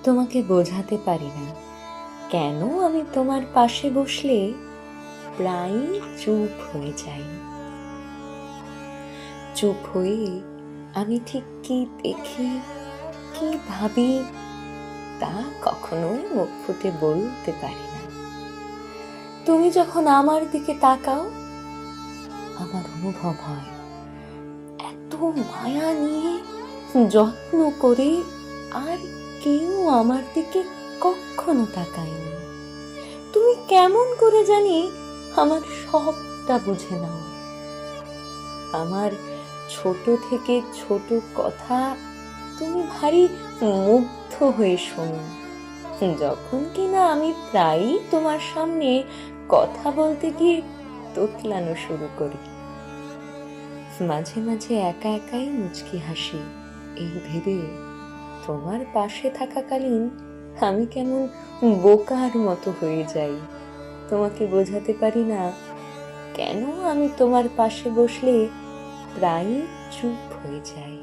তোমাকে বোঝাতে পারি না কেন আমি তোমার পাশে বসলে প্রায়ই চুপ হয়ে যাই। চুপ হয়ে আমি ঠিক কি দেখি, কি ভাবি তা কখনোই মুখ ফুটে বলতে পারি না। তুমি যখন আমার দিকে তাকাও, আমার অনুভব হয় এত মায়া নিয়ে, যত্ন করে আর কেউ আমার দিকে কখনো তাকায়নি। তুমি কেমন করে জানি আমার সবটা বুঝে নাও। আমার ছোট থেকে ছোট কথা তুমি ভারী মুগ্ধ হয়ে শোনো, যখন কিনা আমি প্রায়ই তোমার সামনে কথা বলতে গিয়ে তোতলানো শুরু করি। মাঝে মাঝে একা একাই মুচকি হাসি, এই ভেবে তোমার পাশে থাকাকালীন আমি কেমন বোকার মতো হয়ে যাই। তোমাকে বোঝাতে পারি না কেন আমি তোমার পাশে বসলে প্রায়ই চুপ হয়ে যাই।